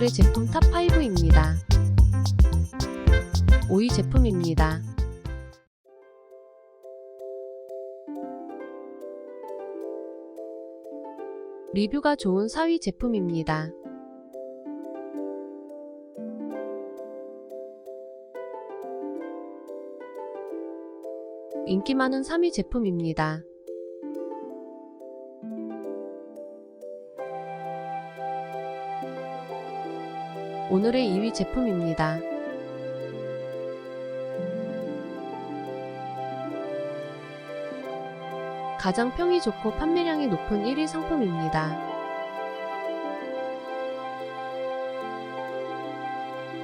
오늘의 제품 탑5입니다. 5위 제품입니다. 리뷰가 좋은 4위 제품입니다. 인기 많은 3위 제품입니다. 오늘의 2위 제품입니다. 가장 평이 좋고 판매량이 높은 1위 상품입니다.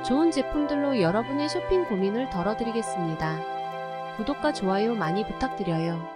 좋은 제품들로 여러분의 쇼핑 고민을 덜어드리겠습니다. 구독과 좋아요 많이 부탁드려요.